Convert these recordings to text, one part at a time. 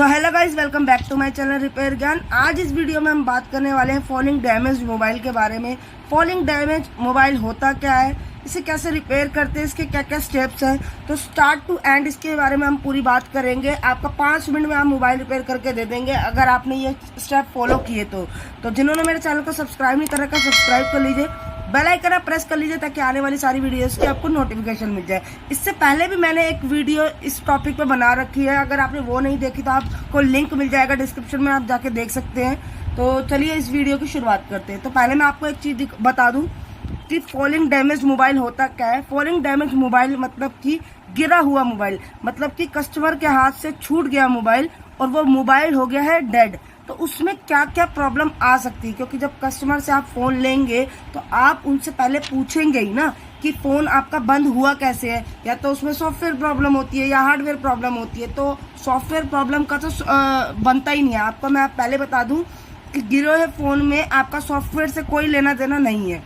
So hello guys, welcome back to my channel repair Gyan. आज इस video में हम बात करने वाले हैं फॉलिंग डैमेज मोबाइल के बारे में। फॉलिंग डैमेज मोबाइल होता क्या है, इसे कैसे रिपेयर करते हैं, इसके क्या क्या स्टेप्स हैं। तो स्टार्ट टू एंड इसके बारे में हम पूरी बात करेंगे। आपका 5 मिनट में हम मोबाइल रिपेयर करके दे देंगे अगर आपने ये स्टेप फॉलो किए तो जिन्होंने मेरे चैनल को सब्सक्राइब नहीं कर रखा, सब्सक्राइब कर लीजिए, बेल आइकन प्रेस कर लीजिए ताकि आने वाली सारी वीडियोस की आपको नोटिफिकेशन मिल जाए। इससे पहले भी मैंने एक वीडियो इस टॉपिक पे बना रखी है, अगर आपने वो नहीं देखी तो आपको लिंक मिल जाएगा डिस्क्रिप्शन में, आप जाके देख सकते हैं। तो चलिए इस वीडियो की शुरुआत करते हैं। तो पहले मैं आपको एक चीज़ बता दूं कि फॉलिंग डैमेज मोबाइल होता क्या है। फॉलिंग डैमेज मोबाइल मतलब कि गिरा हुआ मोबाइल, मतलब कि कस्टमर के हाथ से छूट गया मोबाइल और वो मोबाइल हो गया है डेड। तो उसमें क्या क्या प्रॉब्लम आ सकती है, क्योंकि जब कस्टमर से आप फ़ोन लेंगे तो आप उनसे पहले पूछेंगे ही ना कि फ़ोन आपका बंद हुआ कैसे है, या तो उसमें सॉफ्टवेयर प्रॉब्लम होती है या हार्डवेयर प्रॉब्लम होती है। तो सॉफ्टवेयर प्रॉब्लम का तो बनता ही नहीं है। आपको मैं पहले बता दूं कि गिरे हुए फ़ोन में आपका सॉफ्टवेयर से कोई लेना देना नहीं है,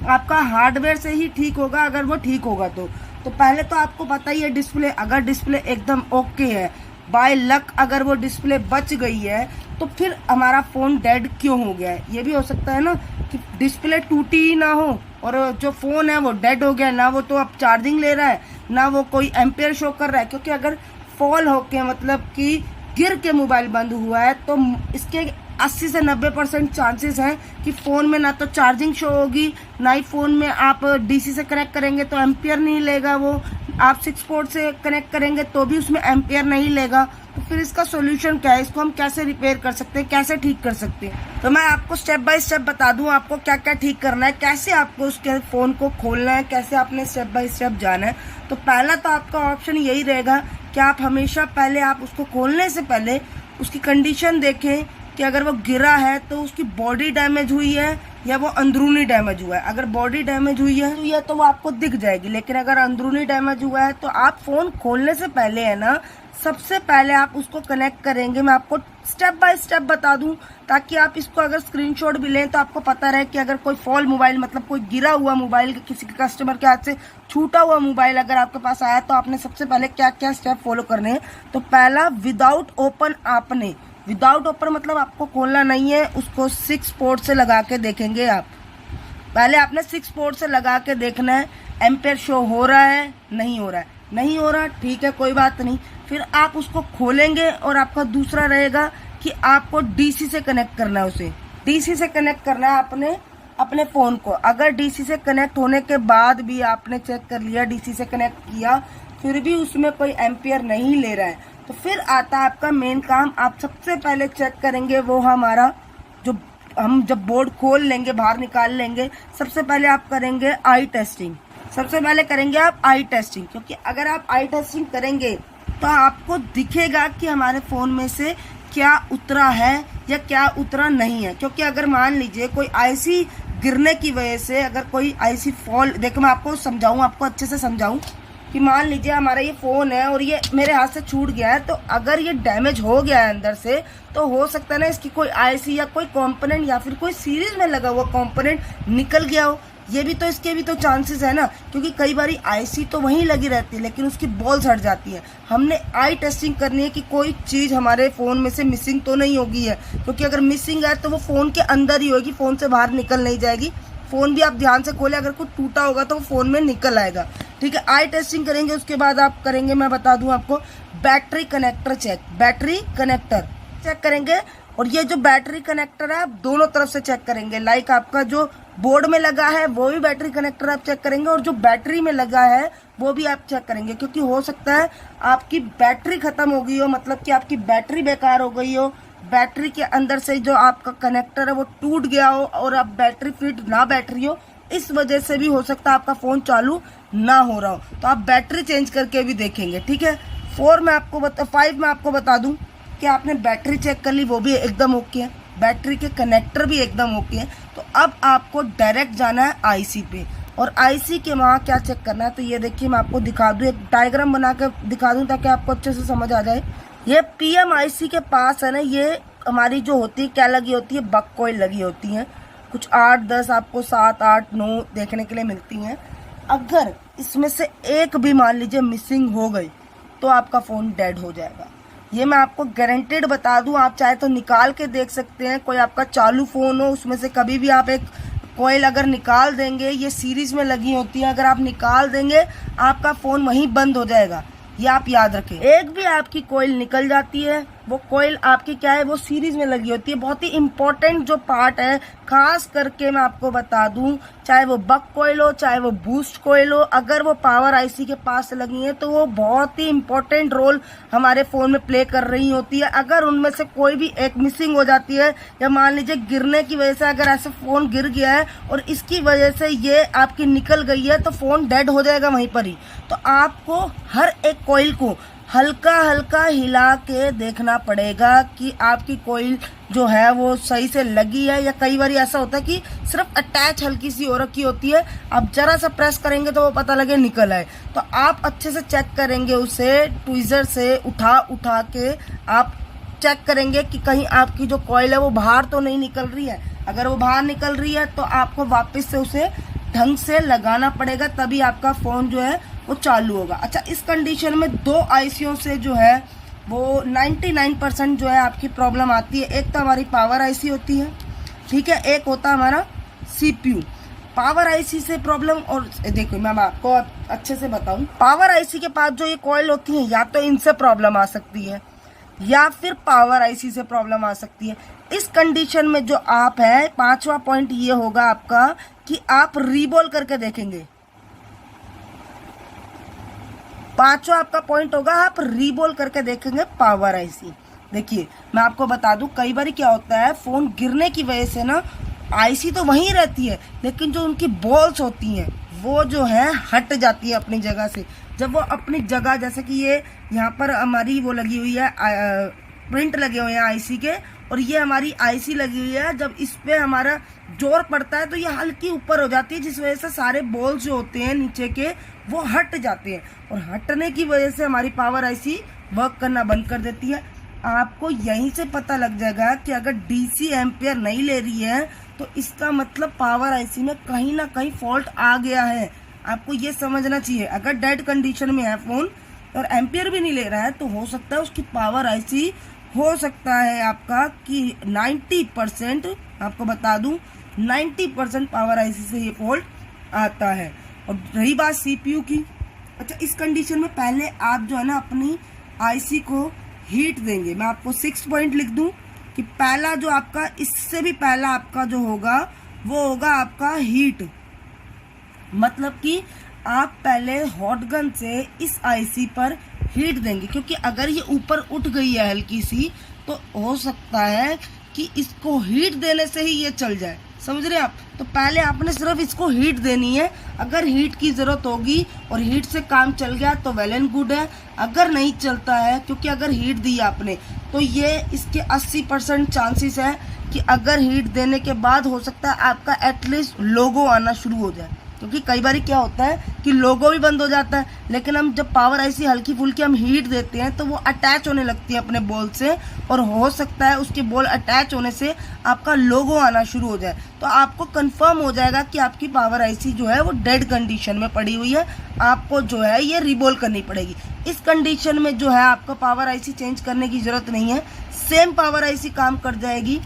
आपका हार्डवेयर से ही ठीक होगा अगर वो ठीक होगा तो पहले तो आपको पता ही है डिस्प्ले, अगर डिस्प्ले एकदम ओके है, बाय लक अगर वो डिस्प्ले बच गई है तो फिर हमारा फ़ोन डेड क्यों हो गया है। ये भी हो सकता है ना कि डिस्प्ले टूटी ही ना हो और जो फ़ोन है वो डेड हो गया, ना वो तो अब चार्जिंग ले रहा है ना वो कोई एम्पियर शो कर रहा है। क्योंकि अगर फॉल होके मतलब कि गिर के मोबाइल बंद हुआ है तो इसके 80 से 90% चांसेस हैं कि फ़ोन में ना तो चार्जिंग शो होगी, ना ही फ़ोन में आप डीसी से कनेक्ट करेंगे तो एम्पियर नहीं लेगा, वो आप 6 पोर्ट से कनेक्ट करेंगे तो भी उसमें एम्पियर नहीं लेगा। तो फिर इसका सोल्यूशन क्या है, इसको हम कैसे रिपेयर कर सकते हैं, कैसे ठीक कर सकते हैं। तो मैं आपको स्टेप बाय स्टेप बता दूं आपको क्या क्या ठीक करना है, कैसे आपको उसके फ़ोन को खोलना है, कैसे आपने स्टेप बाय स्टेप जाना है। तो पहला तो आपका ऑप्शन यही रहेगा कि आप हमेशा पहले आप उसको खोलने से पहले उसकी कंडीशन देखें कि अगर वो गिरा है तो उसकी बॉडी डैमेज हुई है या वो अंदरूनी डैमेज हुआ है। अगर बॉडी डैमेज हुई है तो वो आपको दिख जाएगी, लेकिन अगर अंदरूनी डैमेज हुआ है तो आप फ़ोन खोलने से पहले है ना, सबसे पहले आप उसको कनेक्ट करेंगे। मैं आपको स्टेप बाय स्टेप बता दूं ताकि आप इसको अगर स्क्रीनशॉट भी लें तो आपको पता रहे कि अगर कोई फॉल मोबाइल मतलब कोई गिरा हुआ मोबाइल किसी के कस्टमर के हाथ से छूटा हुआ मोबाइल अगर आपके पास आया तो आपने सबसे पहले क्या क्या स्टेप फॉलो करने हैं। तो पहला, विदाउट ओपन आपने, विदाउट ओपन मतलब आपको खोलना नहीं है, उसको 6 पोर्ट से लगा के देखेंगे आप। पहले आपने 6 पोर्ट से लगा के देखना है एम्पेयर शो हो रहा है, नहीं हो रहा है, नहीं हो रहा ठीक है कोई बात नहीं। फिर आप उसको खोलेंगे और आपका दूसरा रहेगा कि आपको डीसी से कनेक्ट करना है, उसे डीसी से कनेक्ट करना है अपने फ़ोन को। अगर डीसी से कनेक्ट होने के बाद भी आपने चेक कर लिया, डीसी से कनेक्ट किया, फिर भी उसमें कोई एम्पियर नहीं ले रहा है तो फिर आता है आपका मेन काम। आप सबसे पहले चेक करेंगे वो हमारा जो हम जब बोर्ड खोल लेंगे, बाहर निकाल लेंगे, सबसे पहले आप करेंगे आई टेस्टिंग। सबसे पहले करेंगे आप आई टेस्टिंग, क्योंकि अगर आप आई टेस्टिंग करेंगे तो आपको दिखेगा कि हमारे फ़ोन में से क्या उतरा है या क्या उतरा नहीं है। क्योंकि अगर मान लीजिए कोई आईसी गिरने की वजह से अगर कोई आईसी फॉल, देखो मैं आपको समझाऊँ, आपको अच्छे से समझाऊँ कि मान लीजिए हमारा ये फ़ोन है और ये मेरे हाथ से छूट गया है, तो अगर ये डैमेज हो गया है अंदर से तो हो सकता है ना इसकी कोई आईसी या कोई कंपोनेंट या फिर कोई सीरीज में लगा हुआ कंपोनेंट निकल गया हो। ये भी तो, इसके भी तो चांसेस है ना, क्योंकि कई बार आईसी तो वहीं लगी रहती है लेकिन उसकी बॉल्स हट जाती है। हमने आई टेस्टिंग करनी है कि कोई चीज़ हमारे फ़ोन में से मिसिंग तो नहीं होगी है, क्योंकि अगर मिसिंग है तो वो फ़ोन के अंदर ही होगी, फ़ोन से बाहर निकल नहीं जाएगी। फ़ोन भी आप ध्यान से खोले, अगर कुछ टूटा होगा तो वो फ़ोन में निकल आएगा, ठीक है। आई टेस्टिंग करेंगे, उसके बाद आप करेंगे, मैं बता दूं आपको, battery connector check. Battery connector check करेंगे और ये जो बैटरी कनेक्टर है आप दोनों तरफ से चेक करेंगे। लाइक आपका जो बोर्ड में लगा है वो भी बैटरी कनेक्टर आप चेक करेंगे और जो बैटरी में लगा है वो भी आप चेक करेंगे, क्योंकि हो सकता है आपकी बैटरी खत्म हो गई हो, मतलब कि आपकी बैटरी बेकार हो गई हो, बैटरी के अंदर से जो आपका कनेक्टर है वो टूट गया हो और अब बैटरी फिट ना बैटरी हो, इस वजह से भी हो सकता है आपका फ़ोन चालू ना हो रहा हो। तो आप बैटरी चेंज करके भी देखेंगे, ठीक है। 5 में आपको बता दूं कि आपने बैटरी चेक कर ली, वो भी एकदम ओके है, बैटरी के कनेक्टर भी एकदम ओके है। तो अब आपको डायरेक्ट जाना है आईसी पे, और आईसी के वहाँ क्या चेक करना है। तो ये देखिए मैं आपको दिखा दूँ, एक डायग्राम बना के दिखा दूँ ताकि आपको अच्छे से समझ आ जाए। ये पीएम आईसी के पास है ना, ये हमारी जो होती है क्या लगी होती है, बक कॉइल लगी होती है, कुछ 8-10 आपको 7-8-9 देखने के लिए मिलती हैं। अगर इसमें से एक भी मान लीजिए मिसिंग हो गई तो आपका फ़ोन डेड हो जाएगा। ये मैं आपको गारंटेड बता दूं, आप चाहे तो निकाल के देख सकते हैं। कोई आपका चालू फ़ोन हो, उसमें से कभी भी आप एक कोयल अगर निकाल देंगे, ये सीरीज़ में लगी होती है, अगर आप निकाल देंगे आपका फ़ोन वहीं बंद हो जाएगा। ये आप याद रखें। एक भी आपकी कोयल निकल जाती है, वो कोयल आपकी क्या है, वो सीरीज में लगी होती है। बहुत ही इंपॉर्टेंट जो पार्ट है, खास करके मैं आपको बता दूं, चाहे वो बक कोयल हो, चाहे वो बूस्ट कोयल हो, अगर वो पावर आईसी के पास लगी है तो वो बहुत ही इंपॉर्टेंट रोल हमारे फोन में प्ले कर रही होती है। अगर उनमें से कोई भी एक मिसिंग हो जाती है, या मान लीजिए गिरने की वजह से अगर ऐसे फोन गिर गया है और इसकी वजह से ये आपकी निकल गई है, तो फोन डेड हो जाएगा वहीं पर ही। तो आपको हर एक कोयल को हल्का हल्का हिला के देखना पड़ेगा कि आपकी कोयल जो है वो सही से लगी है, या कई बार ऐसा होता है कि सिर्फ अटैच हल्की सी हो रखी होती है, आप जरा सा प्रेस करेंगे तो वो पता लगे निकल आए। तो आप अच्छे से चेक करेंगे, उसे ट्विजर से उठा उठा के आप चेक करेंगे कि कहीं आपकी जो कोयल है वो बाहर तो नहीं निकल रही है। अगर वो बाहर निकल रही है तो आपको वापस से उसे ढंग से लगाना पड़ेगा, तभी आपका फ़ोन जो है वो चालू होगा। अच्छा, इस कंडीशन में दो आईसीओ से जो है वो 99% जो है आपकी प्रॉब्लम आती है। एक तो हमारी पावर आईसी होती है, ठीक है, एक होता है हमारा सीपीयू। पावर आईसी से प्रॉब्लम, और देखो मैं आपको अच्छे से बताऊं, पावर आईसी के पास जो ये कॉइल होती है, या तो इनसे प्रॉब्लम आ सकती है या फिर पावर आईसी से प्रॉब्लम आ सकती है। इस कंडीशन में जो आप है, पांचवा पॉइंट ये होगा आपका कि आप रीबॉल करके देखेंगे। पांचवा आपका पॉइंट होगा, आप रीबॉल करके देखेंगे पावर आईसी। देखिए मैं आपको बता दूं, कई बार क्या होता है, फोन गिरने की वजह से ना आईसी तो वहीं रहती है, लेकिन जो उनकी बॉल्स होती हैं वो जो है हट जाती है अपनी जगह से। जब वो अपनी जगह, जैसे कि ये यहाँ पर हमारी वो लगी हुई है, प्रिंट लगे हुए हैं आईसी के, और ये हमारी आईसी लगी हुई है, जब इस पे हमारा जोर पड़ता है तो ये हल्की ऊपर हो जाती है, जिस वजह से सारे बॉल्स जो होते हैं नीचे के वो हट जाते हैं, और हटने की वजह से हमारी पावर आईसी वर्क करना बंद कर देती है। आपको यहीं से पता लग जाएगा कि अगर डीसी एम्पियर नहीं ले रही है तो इसका मतलब पावर आईसी में कहीं ना कहीं फॉल्ट आ गया है। आपको ये समझना चाहिए। अगर डेड कंडीशन में है फ़ोन और एम्पियर भी नहीं ले रहा है, तो हो सकता है उसकी पावर आईसी, हो सकता है आपका कि 90%, आपको बता दूं 90% पावर आईसी से ये फॉल्ट आता है। और रही बात सीपीयू की, अच्छा इस कंडीशन में पहले आप जो है ना अपनी आईसी को हीट देंगे। मैं आपको 6 पॉइंट लिख दूं कि पहला जो आपका, इससे भी पहला आपका जो होगा वो होगा आपका हीट। मतलब कि आप पहले हॉट गन से इस आईसी पर हीट देंगे, क्योंकि अगर ये ऊपर उठ गई है हल्की सी, तो हो सकता है कि इसको हीट देने से ही ये चल जाए। समझ रहे हैं आप? तो पहले आपने सिर्फ इसको हीट देनी है। अगर हीट की ज़रूरत होगी और हीट से काम चल गया तो वेल एंड गुड है। अगर नहीं चलता है, क्योंकि अगर हीट दी आपने तो ये इसके 80% चांसेस है कि अगर हीट देने के बाद हो सकता है आपका एटलीस्ट लोगो आना शुरू हो जाए। क्योंकि कई बार क्या होता है कि लोगो भी बंद हो जाता है, लेकिन हम जब पावर आईसी हल्की फुल्की हम हीट देते हैं तो वो अटैच होने लगती है अपने बॉल से, और हो सकता है उसके बॉल अटैच होने से आपका लोगो आना शुरू हो जाए। तो आपको कंफर्म हो जाएगा कि आपकी पावर आईसी जो है वो डेड कंडीशन में पड़ी हुई है, आपको जो है ये रिबॉल करनी पड़ेगी। इस कंडीशन में जो है आपको पावर आईसी चेंज करने की ज़रूरत नहीं है, सेम पावर आईसी काम कर जाएगी।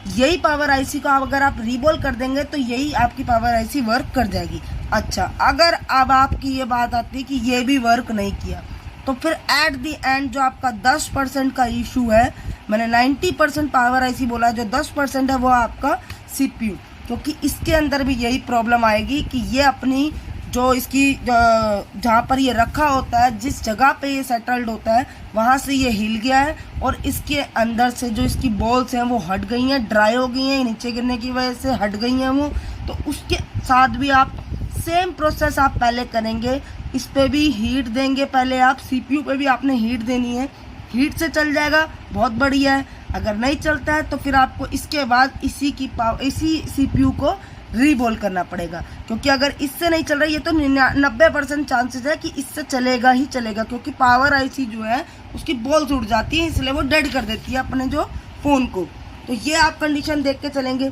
यही पावर आईसी को अगर आप रीबॉल कर देंगे तो यही आपकी पावर आईसी वर्क कर जाएगी। अच्छा, अगर अब आपकी ये बात आती है कि ये भी वर्क नहीं किया, तो फिर एट द एंड जो आपका 10% का इशू है, मैंने 90% पावर आईसी बोला, जो 10% है वो आपका सीपीयू, क्योंकि इसके अंदर भी यही प्रॉब्लम आएगी कि ये अपनी जो इसकी जहाँ पर ये रखा होता है, जिस जगह पे ये सेटल्ड होता है, वहाँ से ये हिल गया है, और इसके अंदर से जो इसकी बॉल्स हैं वो हट गई हैं, ड्राई हो गई हैं, नीचे गिरने की वजह से हट गई हैं वो। तो उसके साथ भी आप सेम प्रोसेस आप पहले करेंगे, इस पे भी हीट देंगे पहले आप, सीपीयू पे भी आपने हीट देनी है। हीट से चल जाएगा, बहुत बढ़िया है। अगर नहीं चलता है तो फिर आपको इसके बाद इसी सीपीयू को रीबॉल करना पड़ेगा, क्योंकि अगर इससे नहीं चल रहा है, ये तो 90% चांसेस है कि इससे चलेगा ही चलेगा, क्योंकि पावर आईसी जो है उसकी बॉल्स उड़ जाती है, इसलिए वो डेड कर देती है अपने जो फ़ोन को। तो ये आप कंडीशन देख के चलेंगे।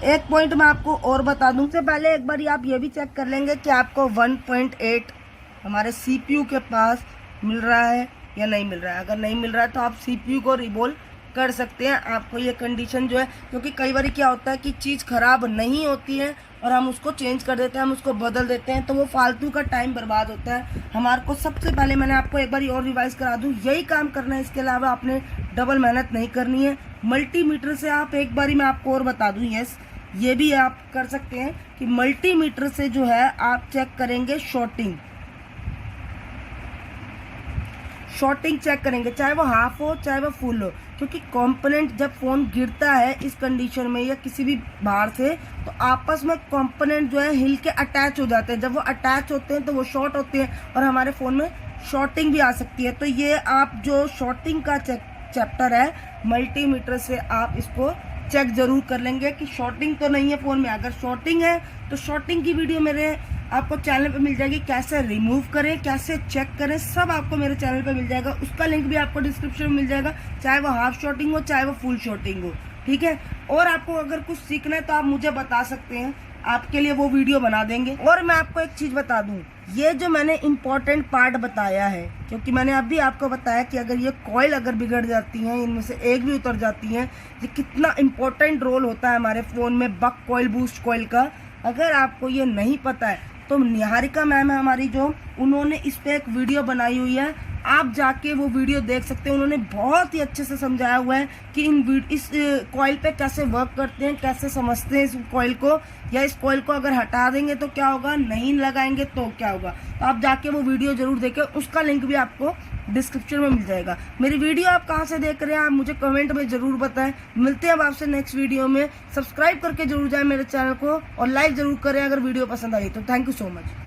एक पॉइंट मैं आपको और बता दूं, उससे पहले एक बार आप ये भी चेक कर लेंगे कि आपको 1.8 हमारे सीपीयू के पास मिल रहा है या नहीं मिल रहा है। अगर नहीं मिल रहा है तो आप CPU को रिबोल कर सकते हैं। आपको ये कंडीशन जो है, क्योंकि कई बार क्या होता है कि चीज़ ख़राब नहीं होती है और हम उसको चेंज कर देते हैं, हम उसको बदल देते हैं, तो वो फालतू का टाइम बर्बाद होता है हमारे को। सबसे पहले मैंने आपको एक बार और रिवाइज़ करा दूँ, यही काम करना है, इसके अलावा आपने डबल मेहनत नहीं करनी है। मल्टीमीटर से आप एक बारी मैं आपको और बता दूँ, यस ये भी आप कर सकते हैं कि मल्टीमीटर से जो है आप चेक करेंगे शॉर्टिंग चेक करेंगे, चाहे वो हाफ हो चाहे वो फुल हो, क्योंकि कंपोनेंट जब फ़ोन गिरता है इस कंडीशन में या किसी भी बाहर से, तो आपस में कंपोनेंट जो है हिल के अटैच हो जाते हैं। जब वो अटैच होते हैं तो वो शॉर्ट होते हैं और हमारे फ़ोन में शॉर्टिंग भी आ सकती है। तो ये आप जो शॉर्टिंग का चैप्टर है, मल्टीमीटर से आप इसको चेक जरूर कर लेंगे कि शॉर्टिंग तो नहीं है फ़ोन में। अगर शॉर्टिंग है तो शॉर्टिंग की वीडियो मेरे आपको चैनल पे मिल जाएगी, कैसे रिमूव करें, कैसे चेक करें, सब आपको मेरे चैनल पे मिल जाएगा। उसका लिंक भी आपको डिस्क्रिप्शन में मिल जाएगा, चाहे वो हाफ शॉर्टिंग हो चाहे वो फुल शॉर्टिंग हो, ठीक है। और आपको अगर कुछ सीखना है तो आप मुझे बता सकते हैं, आपके लिए वो वीडियो बना देंगे। और मैं आपको एक चीज़ बता दूं, ये जो मैंने इम्पोर्टेंट पार्ट बताया है, क्योंकि मैंने अभी आपको बताया कि अगर ये कॉइल अगर बिगड़ जाती हैं, इनमें से एक भी उतर जाती है, ये कितना इम्पोर्टेंट रोल होता है हमारे फ़ोन में बक कॉइल, बूस्ट कॉइल का। अगर आपको ये नहीं पता है तो निहारिका मैम है हमारी, जो उन्होंने इस पर एक वीडियो बनाई हुई है, आप जाके वो वीडियो देख सकते हैं। उन्होंने बहुत ही अच्छे से समझाया हुआ है कि इस कॉइल पे कैसे वर्क करते हैं, कैसे समझते हैं इस कॉइल को, या इस कॉइल को अगर हटा देंगे तो क्या होगा, नहीं लगाएंगे तो क्या होगा। तो आप जाके वो वीडियो जरूर देखें, उसका लिंक भी आपको डिस्क्रिप्शन में मिल जाएगा। मेरी वीडियो आप कहाँ से देख रहे हैं आप मुझे कमेंट में ज़रूर बताएं। मिलते हैं अब आपसे नेक्स्ट वीडियो में। सब्सक्राइब करके जरूर जाएं मेरे चैनल को और लाइक ज़रूर करें अगर वीडियो पसंद आई तो। Thank you so much.